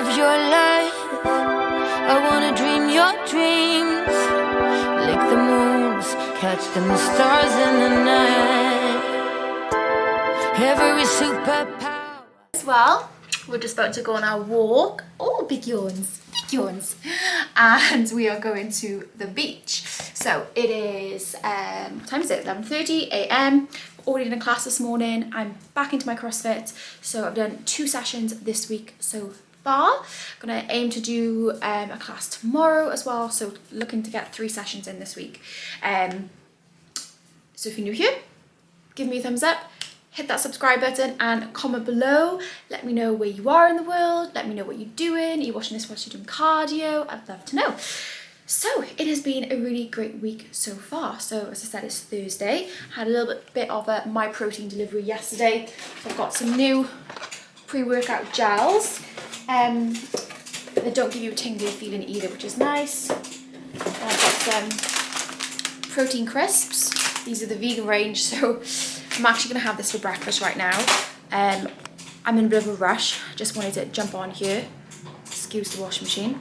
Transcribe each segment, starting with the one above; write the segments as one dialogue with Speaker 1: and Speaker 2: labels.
Speaker 1: live your life. I wanna dream your dreams. Lick the moons, catch them stars in the night. Every superpower.
Speaker 2: As well, we're just about to go on our walk. Oh, big yawns, big yawns. And we are going to the beach. So it is, what time is it? 11:30 a.m. Already in a class this morning. I'm back into my CrossFit. So I've done 2 sessions this week so far. I'm gonna aim to do a class tomorrow as well. So looking to get 3 sessions in this week. So if you're new here, give me a thumbs up. Hit that subscribe button and comment below. Let me know where you are in the world. Let me know what you're doing. Are you watching this whilst you're doing cardio? I'd love to know. So it has been a really great week so far. So as I said, it's Thursday. Had a little bit of a My Protein delivery yesterday. So I've got some new pre-workout gels. They don't give you a tingly feeling either, which is nice. And I've got some protein crisps. These are the vegan range, so I'm actually gonna have this for breakfast right now. I'm in a bit of a rush. Just wanted to jump on here. Excuse the washing machine.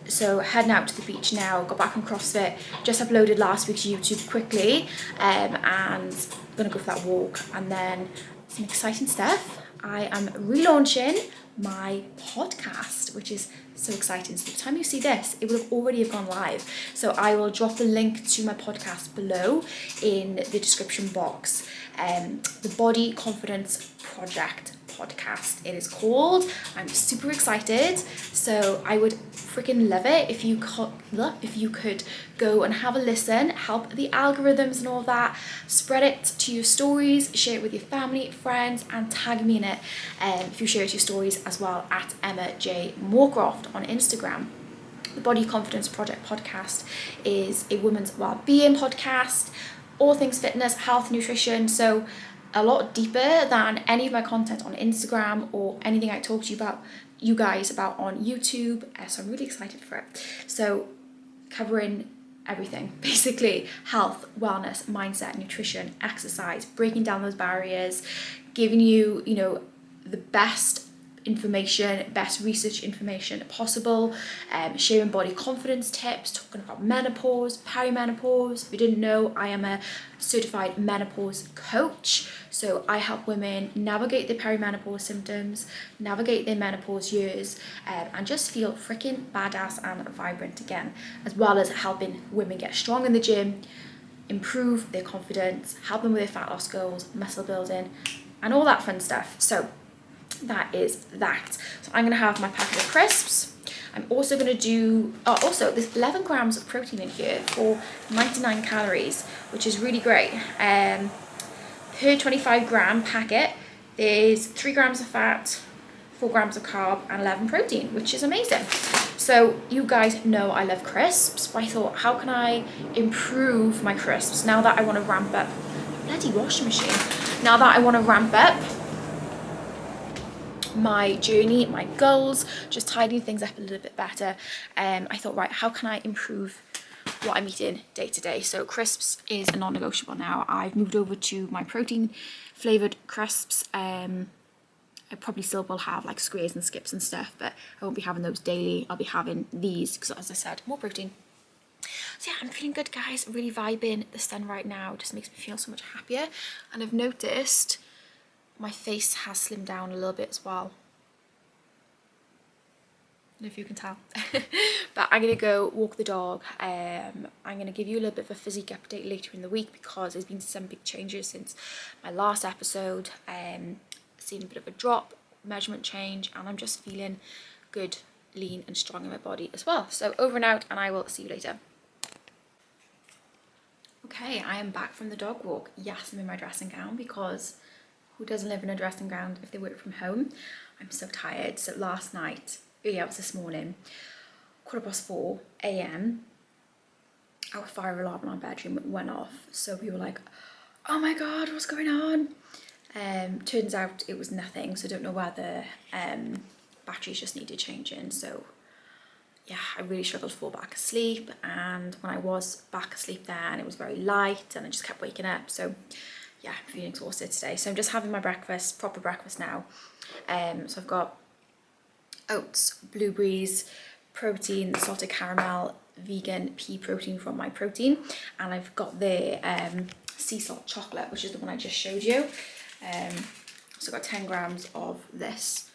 Speaker 2: So heading out to the beach now. Got back from CrossFit. Just uploaded last week's YouTube quickly, and I'm gonna go for that walk. And then some exciting stuff. I am relaunching my podcast, which is so exciting. So by the time you see this, it will have already have gone live. So I will drop the link to my podcast below in the description box. The Body Confidence Project podcast it is called. I'm super excited. So I would freaking love it if you could go and have a listen, help the algorithms and all that, spread it to your stories, share it with your family, friends, and tag me in it if you share it to your stories as well at Emma J Moorcroft on Instagram. The Body Confidence Project podcast is a women's well-being podcast, all things fitness, health, nutrition. So a lot deeper than any of my content on Instagram or anything I talk to you guys about on YouTube. So I'm really excited for it. So covering everything, basically health, wellness, mindset, nutrition, exercise, breaking down those barriers, giving you, the best information, best research information possible, sharing body confidence tips, talking about menopause, perimenopause. If you didn't know, I am a certified menopause coach. So I help women navigate their perimenopause symptoms, navigate their menopause years, and just feel freaking badass and vibrant again, as well as helping women get strong in the gym, improve their confidence, help them with their fat loss goals, muscle building, and all that fun stuff. So that is that. So I'm gonna have my packet of crisps. I'm also gonna do, there's 11 grams of protein in here for 99 calories, which is really great. Per 25 gram packet, there's 3 grams of fat, 4 grams of carb, and 11 protein, which is amazing. So you guys know I love crisps, but I thought, how can I improve my crisps now that I wanna ramp up, bloody washing machine, now that I wanna ramp up my journey, my goals, just tidying things up a little bit better. I thought, right, how can I improve what I'm eating day to day? So crisps is a non-negotiable now. I've moved over to my protein flavored crisps. I probably still will have like squares and skips and stuff, but I won't be having those daily. I'll be having these because, as I said, more protein. So yeah, I'm feeling good, guys. Really vibing. The sun right now just makes me feel so much happier, and I've noticed my face has slimmed down a little bit as well. I don't know if you can tell. But I'm gonna go walk the dog. I'm gonna give you a little bit of a physique update later in the week because there's been some big changes since my last episode. Seen a bit of a drop, measurement change, and I'm just feeling good, lean and strong in my body as well. So over and out, and I will see you later. Okay, I am back from the dog walk. Yes, I'm in my dressing gown because who doesn't live in a dressing gown if they work from home? I'm so tired. So last night, early hours this morning, 4:15 a.m, our fire alarm in our bedroom went off. So we were like, oh my God, what's going on? Turns out it was nothing. So I don't know whether batteries just needed changing. So yeah, I really struggled to fall back asleep. And when I was back asleep then, it was very light and I just kept waking up. So yeah, I'm feeling exhausted today. So I'm just having my breakfast, proper breakfast now. So I've got oats, blueberries, protein, salted caramel, vegan pea protein from My Protein, and I've got the sea salt chocolate, which is the one I just showed you. So I've got 10 grams of this,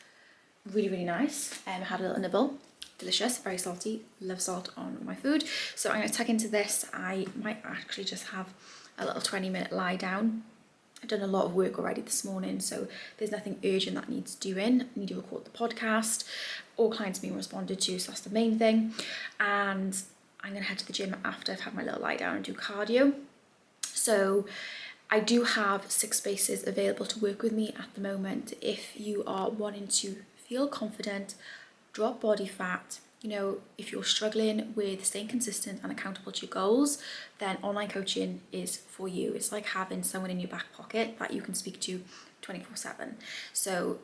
Speaker 2: really nice. Had a little nibble, delicious, very salty, love salt on my food. So I'm going to tuck into this. I might actually just have a little 20-minute lie down. I've done a lot of work already this morning, so there's nothing urgent that needs doing. I need to record the podcast. All clients being responded to, so that's the main thing. And I'm going to head to the gym after I've had my little lie down and do cardio. So I do have 6 spaces available to work with me at the moment. If you are wanting to feel confident, drop body fat, you know, if you're struggling with staying consistent and accountable to your goals, then online coaching is for you. It's like having someone in your back pocket that you can speak to 24/7. So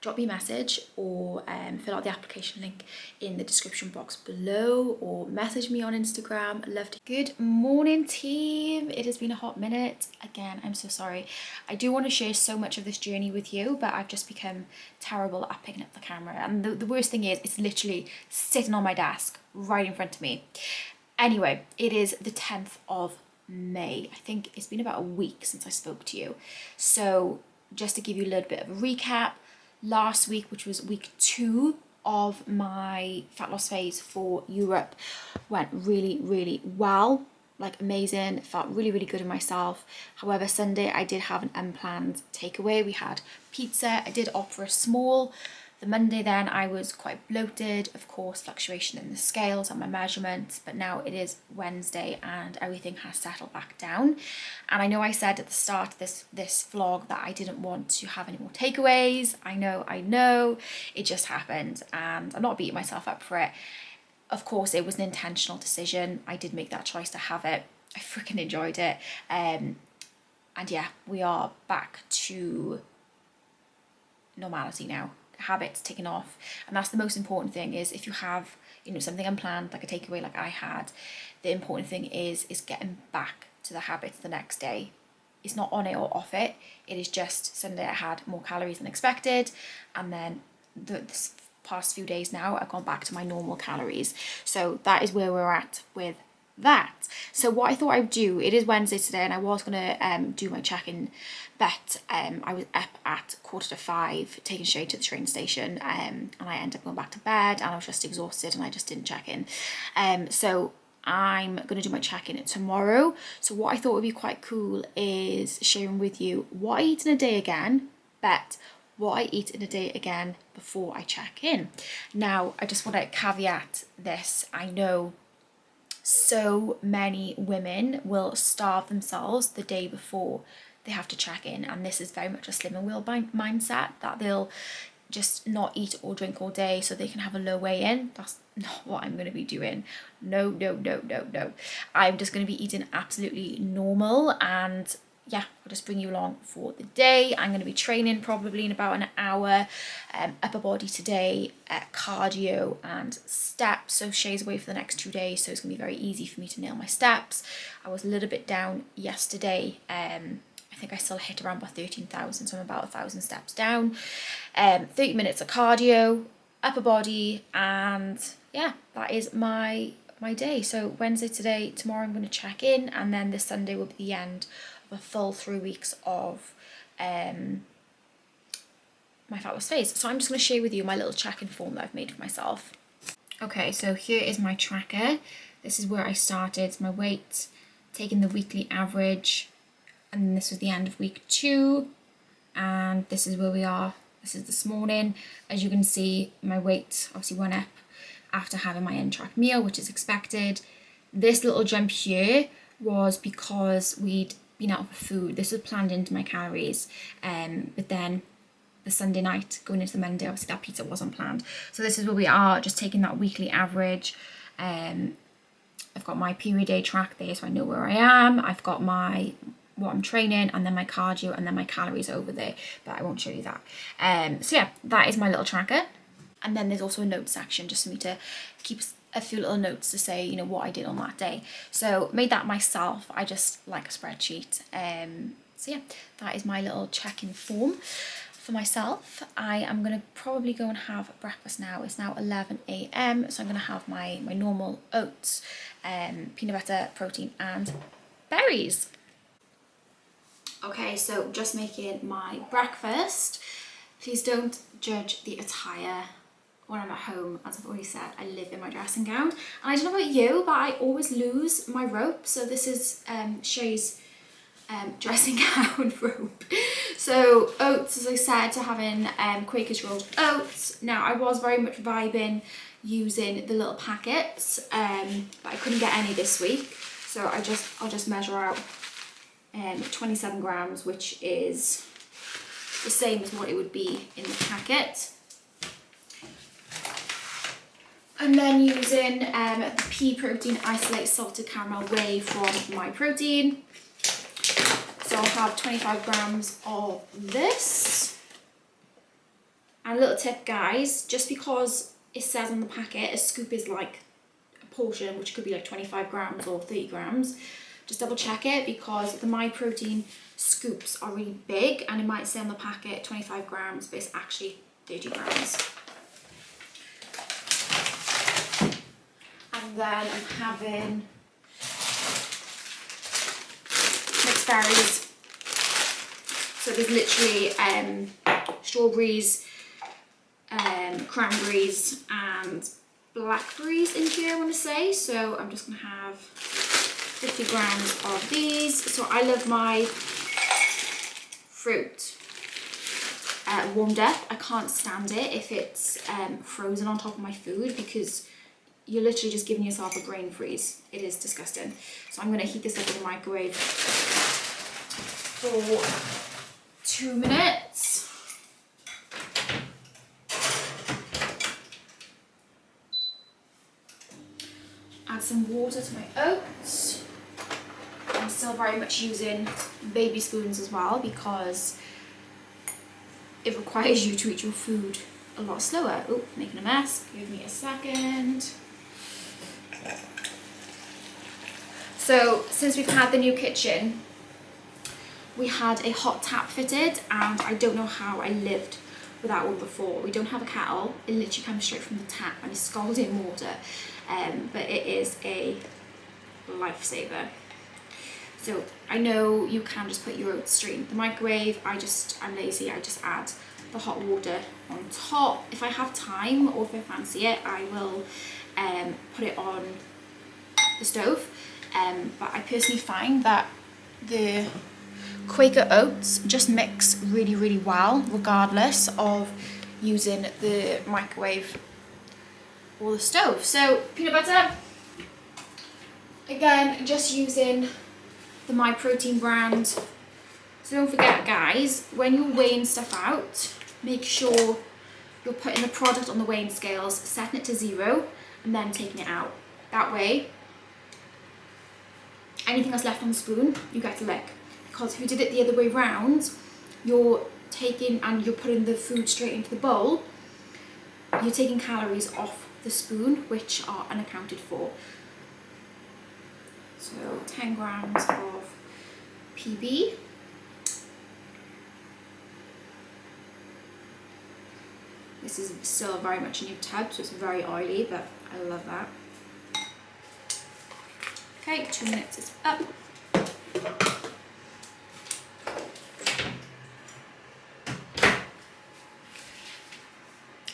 Speaker 2: drop me a message or fill out the application link in the description box below, or message me on Instagram. I'd love to. Good morning, team. It has been a hot minute. Again, I'm so sorry. I do want to share so much of this journey with you, but I've just become terrible at picking up the camera. And the worst thing is, it's literally sitting on my desk right in front of me. Anyway, it is the 10th of May. I think it's been about a week since I spoke to you. So just to give you a little bit of a recap, last week, which was week 2 of my fat loss phase for Europe, went really well, like amazing. Felt really good in myself. However, Sunday I did have an unplanned takeaway. We had pizza. I did opt for a small. The Monday then I was quite bloated, of course, fluctuation in the scales and my measurements, but now it is Wednesday and everything has settled back down. And I know I said at the start of this vlog that I didn't want to have any more takeaways. I know, it just happened and I'm not beating myself up for it. Of course, it was an intentional decision. I did make that choice to have it. I freaking enjoyed it. And yeah, we are back to normality now. Habits ticking off, and that's the most important thing. Is if you have, you know, something unplanned like a takeaway like I had, the important thing is getting back to the habits the next day. It's not on it or off it. It is just Sunday I had more calories than expected, and then this past few days now I've gone back to my normal calories. So that is where we're at with that. So what I thought I would do, it is Wednesday today and I was going to do my check-in, but I was up at 4:45 taking Shay to the train station, and I ended up going back to bed and I was just exhausted and I just didn't check in. So I'm going to do my check-in tomorrow. So what I thought would be quite cool is sharing with you what I eat in a day again, but what I eat in a day again before I check in. Now, I just want to caveat this. I know so many women will starve themselves the day before they have to check in, and this is very much a slimming wheel mindset, that they'll just not eat or drink all day so they can have a low weigh-in. That's not what I'm going to be doing. No. I'm just going to be eating absolutely normal, and yeah, I'll just bring you along for the day. I'm going to be training probably in about an hour, upper body today, cardio and steps. So Shay's away for the next 2 days, so it's going to be very easy for me to nail my steps. I was a little bit down yesterday. I think I still hit around about 13,000, so I'm about 1,000 steps down. 30 minutes of cardio, upper body, and yeah, that is my day. So Wednesday today, tomorrow I'm going to check in, and then this Sunday will be the end of a full 3 weeks of my fat loss phase. So I'm just going to share with you my little check-in form that I've made for myself. Okay, so here is my tracker. This is where I started my weight, taking the weekly average, and then this was the end of week 2, and this is where we are. This is this morning. As you can see, my weight obviously went up after having my end-track meal, which is expected. This little jump here was because we'd been out for food. This was planned into my calories, but then the Sunday night going into the Monday, obviously that pizza wasn't planned. So this is where we are, just taking that weekly average. I've got my period day track there, so I know where I am. I've got what I'm training, and then my cardio, and then my calories over there, but I won't show you that. So yeah, that is my little tracker. And then there's also a notes section just for me to keep a few little notes to say, you know, what I did on that day. So made that myself. I just like a spreadsheet. So yeah, that is my little check-in form for myself, I am going to probably go and have breakfast now. It's now 11 a.m. so I'm going to have my normal oats, peanut butter, protein and berries. Okay, so just making my breakfast. Please don't judge the attire when I'm at home. As I've already said, I live in my dressing gown. And I don't know about you, but I always lose my rope. So this is Shay's dressing gown rope. So oats, as I said, so having Quaker's rolled oats. Now I was very much vibing using the little packets, but I couldn't get any this week. So I'll just measure out 27 grams, which is the same as what it would be in the packet. And then using the pea protein isolate salted caramel whey from My Protein. So I'll have 25 grams of this. And a little tip, guys, just because it says on the packet a scoop is like a portion, which could be like 25 grams or 30 grams, just double check it, because the My Protein scoops are really big and it might say on the packet 25 grams, but it's actually 30 grams. And then I'm having mixed berries. So there's literally strawberries, cranberries and blackberries in here, I want to say. So I'm just going to have 50 grams of these. So I love my fruit warmed up. I can't stand it if it's frozen on top of my food, because you're literally just giving yourself a brain freeze. It is disgusting. So I'm going to heat this up in the microwave for 2 minutes. Add some water to my oats. I'm still very much using baby spoons as well, because it requires you to eat your food a lot slower. Oh, making a mess. Give me a second. So since we've had the new kitchen, we had a hot tap fitted, and I don't know how I lived without one before. We don't have a kettle. It literally comes straight from the tap and it's scalding water, but it is a lifesaver. So I know you can just put your oats straight in the microwave. I'm lazy, I just add the hot water on top. If I have time or if I fancy it, I will put it on the stove. But I personally find that the Quaker oats just mix really, really well, regardless of using the microwave or the stove. So peanut butter, again, just using the My Protein brand. So don't forget, guys, when you're weighing stuff out, make sure you're putting the product on the weighing scales, setting it to 0, and then taking it out. That way, anything that's left on the spoon, you get to lick. Because if you did it the other way round, you're taking and you're putting the food straight into the bowl, you're taking calories off the spoon, which are unaccounted for. So 10 grams of PB. This is still very much a new tub, so it's very oily, but I love that. Okay, 2 minutes is up.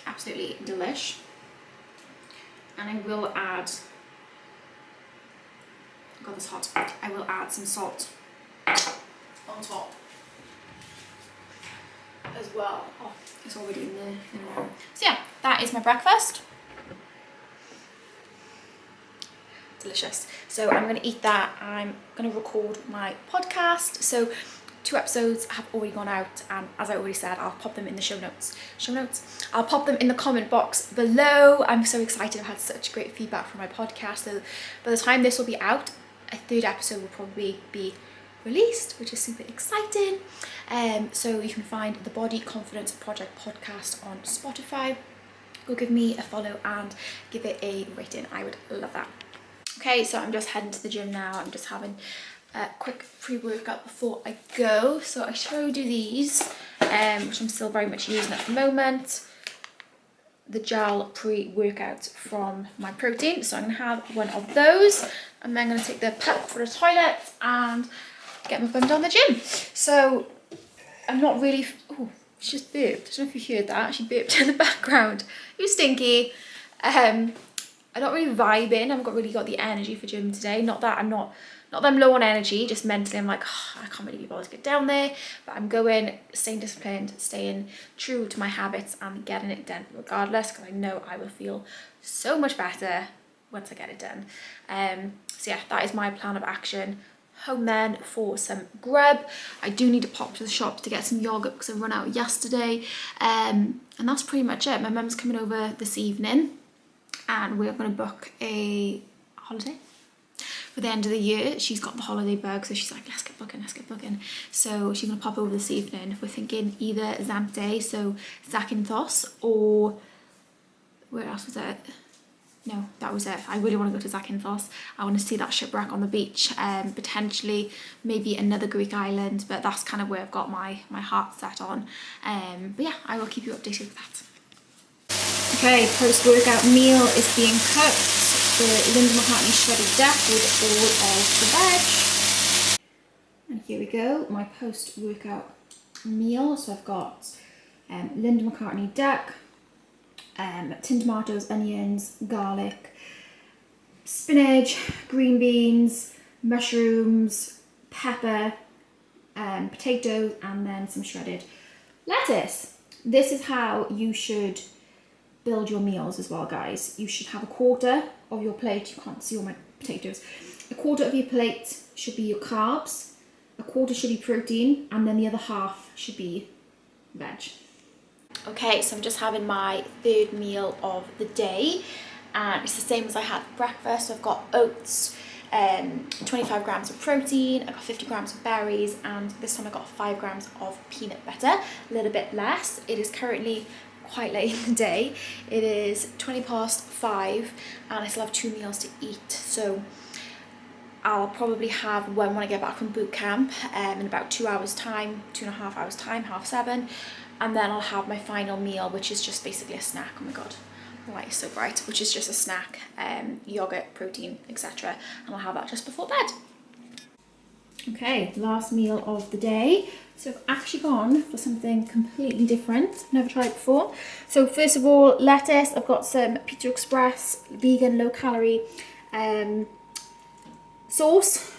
Speaker 2: Absolutely delish. And I will add, God, this hot. I will add some salt on top as well. Oh, it's already in the room. So yeah, that is my breakfast. Delicious. So I'm going to eat that. I'm going to record my podcast. So 2 episodes have already gone out, and as I already said, I'll pop them in the show notes. I'll pop them in the comment box below. I'm so excited. I've had such great feedback from my podcast. So by the time this will be out, a 3rd episode will probably be released, which is super exciting. So you can find the Body Confidence Project podcast on Spotify. Go give me a follow and give it a rating. I would love that. Okay, so I'm just heading to the gym now. I'm just having a quick pre-workout before I go. So I showed you these which I'm still very much using at the moment. The gel pre-workout from My Protein. So I'm going to have one of those, and then I'm going to take the pup for the toilet and get my bum down the gym. So I'm not really... Oh, she just burped. I don't know if you heard that. She burped in the background. You stinky. I'm not really vibing. I haven't really got the energy for gym today. Not that I'm low on energy, just mentally I'm like, oh, I can't really be bothered to get down there. But I'm going, staying disciplined, staying true to my habits and getting it done regardless, because I know I will feel so much better once I get it done. So yeah, that is my plan of action. Home then for some grub. I do need to pop to the shop to get some yogurt because I run out yesterday. And that's pretty much it. My mum's coming over this evening and we're going to book a holiday for the end of the year. She's got the holiday bug, so she's like, let's get booking. So she's going to pop over this evening. We're thinking either Zante, so Zakynthos, or where else was it? No, that was it. I really want to go to Zakynthos. I want to see that shipwreck on the beach, potentially maybe another Greek island, but that's kind of where I've got my heart set on. But yeah, I will keep you updated with that. Okay, post-workout meal is being cooked. The Linda McCartney shredded duck with all of the veg. And here we go, my post-workout meal. So I've got Linda McCartney duck, tin tomatoes, onions, garlic, spinach, green beans, mushrooms, pepper, potatoes, and then some shredded lettuce. This is how you should build your meals as well, guys. You should have a quarter of your plate. You can't see all my potatoes. A quarter of your plate should be your carbs, a quarter should be protein, and then the other half should be veg. Okay, so I'm just having my third meal of the day, and it's the same as I had for breakfast. So I've got oats, 25 grams of protein, I've got 50 grams of berries, and this time I got 5 grams of peanut butter, a little bit less. It is currently quite late in the day. It is 5:20 and I still have 2 meals to eat. So I'll probably have one when I get back from boot camp in about 2 hours time, 2.5 hours time, 7:30. And then I'll have my final meal, which is just basically a snack. Oh my God, the light is so bright. Which is just a snack, yogurt, protein, etc. And I'll have that just before bed. Okay, last meal of the day. So I've actually gone for something completely different. Never tried it before. So first of all, lettuce. I've got some Pizza Express vegan, low calorie sauce.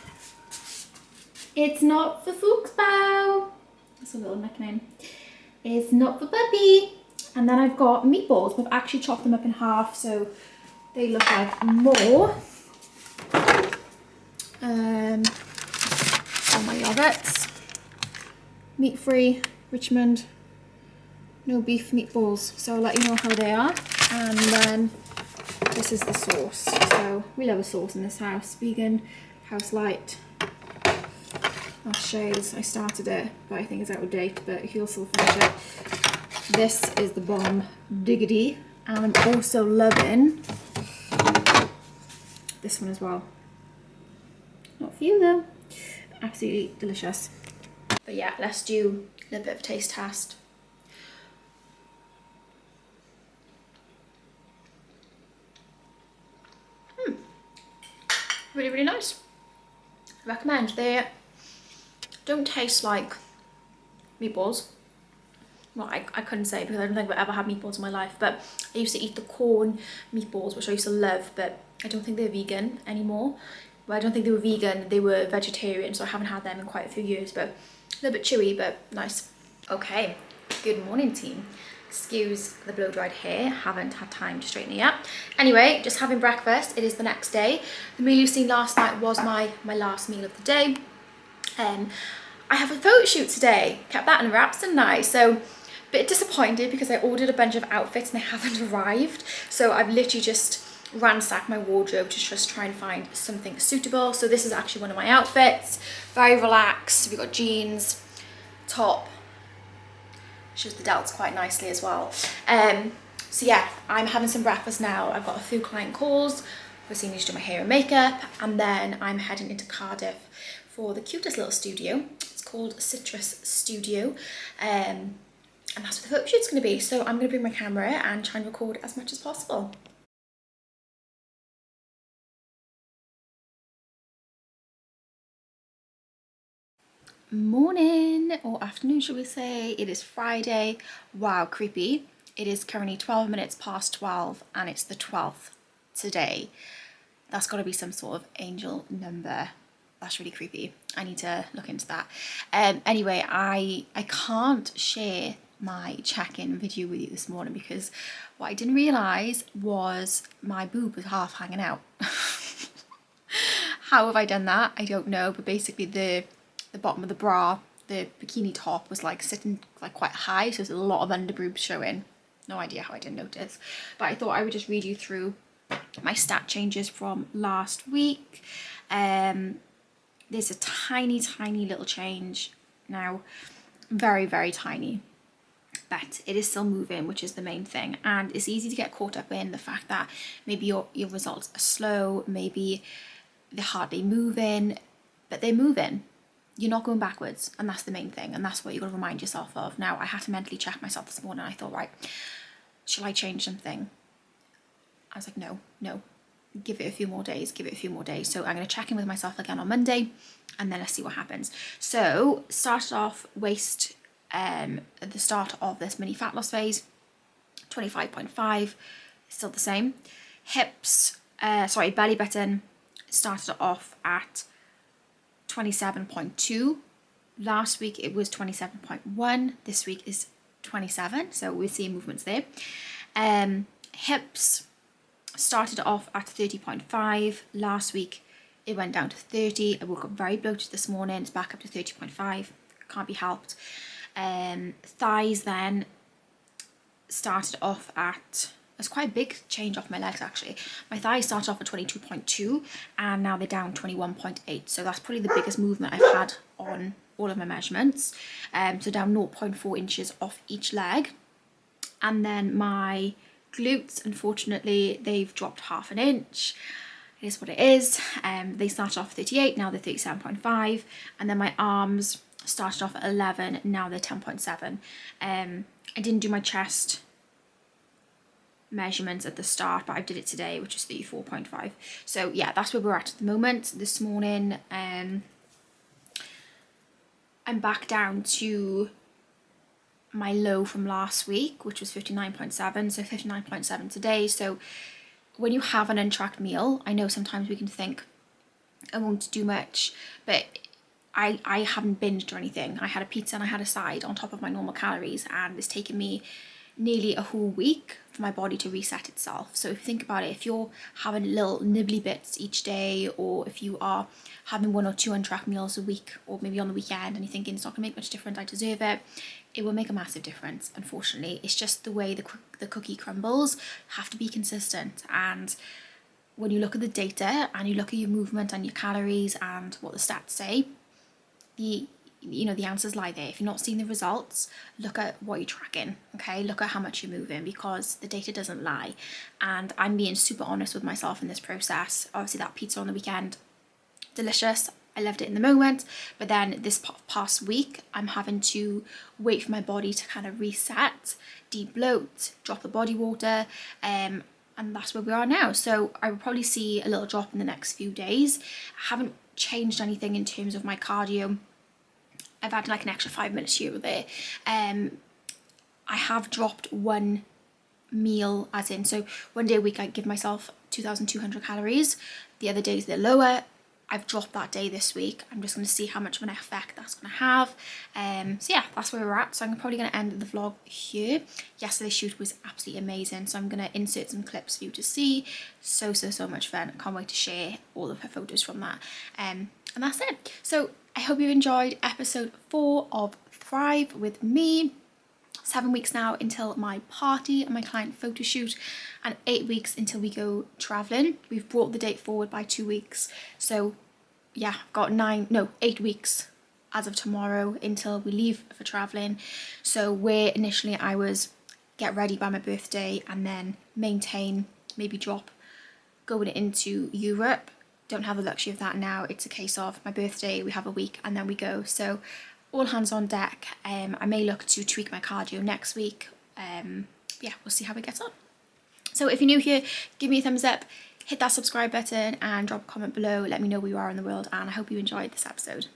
Speaker 2: It's not for Fuchsbau. That's a little nickname. It's not for puppy. And then I've got meatballs, but I've actually chopped them up in half so they look like more. All my yogurts. Meat-free, Richmond, no beef meatballs. So I'll let you know how they are. And then this is the sauce. So we love a sauce in this house. Vegan, house light. I'll show you this. I started it, but I think it's out of date, but he'll still finish it. This is the bomb diggity, and I'm also loving this one as well. Not for you though. Absolutely delicious. But yeah, let's do a little bit of a taste test. Really, really nice. I recommend. They don't taste like meatballs. Well, I couldn't say because I don't think I've ever had meatballs in my life, but I used to eat the corn meatballs, which I used to love, but I don't think they're vegan anymore. Well, I don't think they were vegan, they were vegetarian, so I haven't had them in quite a few years, but a little bit chewy, but nice. Okay, good morning team. Excuse the blow-dried hair, haven't had time to straighten it up. Anyway, just having breakfast. It is the next day. The meal you've seen last night was my last meal of the day. I have a photo shoot today. Kept that in wraps, didn't I? So, a bit disappointed because I ordered a bunch of outfits and they haven't arrived. So I've literally just ransacked my wardrobe to just try and find something suitable. So this is actually one of my outfits. Very relaxed. We've got jeans, top. Shows the delts quite nicely as well. So yeah, I'm having some breakfast now. I've got a few client calls. Obviously I need to do my hair and makeup, and then I'm heading into Cardiff for the cutest little studio. It's called Citrus Studio. And that's what the photo shoot's going to be. So I'm going to bring my camera and try and record as much as possible. Morning, or afternoon should we say. It is Friday. Wow, creepy. It is currently 12 minutes past 12 and it's the 12th today. That's got to be some sort of angel number. That's really creepy. I need to look into that. Anyway, I can't share my check-in video with you this morning because what I didn't realise was my boob was half hanging out. How have I done that? I don't know, but basically the bottom of the bra, the bikini top was like sitting like quite high, so there's a lot of underboob showing. No idea how I didn't notice, but I thought I would just read you through my stat changes from last week. There's a tiny little change now, very tiny, but it is still moving, which is the main thing. And it's easy to get caught up in the fact that maybe your results are slow, maybe they're hardly moving, but they're moving. You're not going backwards, and that's the main thing, and that's what you've got to remind yourself of. Now, I had to mentally check myself this morning. I thought, right, shall I change something? I was like, no, give it a few more days. So I'm going to check in with myself again on Monday, and then let's see what happens. So started off waist at the start of this mini fat loss phase, 25.5, still the same. Hips, belly button started off at 27.2. Last week it was 27.1. This week is 27. So we're seeing movements there. Hips started off at 30.5. Last week it went down to 30. I woke up very bloated this morning. It's back up to 30.5. Can't be helped. Thighs then started off at, it's quite a big change off my legs actually. My thighs started off at 22.2 and now they're down 21.8. So that's probably the biggest movement I've had on all of my measurements. So down 0.4 inches off each leg. And then my glutes, unfortunately, they've dropped half an inch. It is what it is. They started off 38, now they're 37.5. And then my arms started off at 11, now they're 10.7. I didn't do my chest measurements at the start, but I did it today, which is 34.5. So yeah, that's where we're at the moment. This morning I'm back down to my low from last week, which was 59.7, so 59.7 today. So when you have an untracked meal, I know sometimes we can think I won't do much, but I haven't binged or anything. I had a pizza and I had a side on top of my normal calories, and it's taken me nearly a whole week for my body to reset itself. So if you think about it, if you're having little nibbly bits each day, or if you are having 1 or 2 untracked meals a week, or maybe on the weekend, and you're thinking it's not gonna make much difference, I deserve it, it will make a massive difference. Unfortunately, it's just the way the cookie crumbles. Have to be consistent. And when you look at the data and you look at your movement and your calories and what the stats say, the answers lie there. If you're not seeing the results, look at what you're tracking, okay? Look at how much you're moving, because the data doesn't lie. And I'm being super honest with myself in this process. Obviously that pizza on the weekend, delicious. I loved it in the moment, but then this past week, I'm having to wait for my body to kind of reset, de-bloat, drop the body water, and that's where we are now. So I will probably see a little drop in the next few days. I haven't changed anything in terms of my cardio. I've had like an extra 5 minutes here or there. I have dropped one meal, as in, so one day a week I give myself 2,200 calories. The other days they're lower. I've dropped that day this week. I'm just going to see how much of an effect that's going to have. So yeah, that's where we're at. So I'm probably going to end the vlog here. Yesterday's shoot was absolutely amazing. So I'm going to insert some clips for you to see. So much fun. I can't wait to share all of her photos from that. And that's it. So I hope you enjoyed episode 4 of Thrive with me. 7 weeks now until my party and my client photo shoot, and 8 weeks until we go traveling. We've brought the date forward by 2 weeks. So yeah, I've got 8 weeks as of tomorrow until we leave for traveling. So where initially I was get ready by my birthday and then maintain, maybe drop going into Europe, don't have the luxury of that now. It's a case of my birthday, we have a week and then we go. So all hands on deck. I may look to tweak my cardio next week. Yeah, we'll see how it gets on. So if you're new here, give me a thumbs up, hit that subscribe button and drop a comment below. Let me know where you are in the world, and I hope you enjoyed this episode.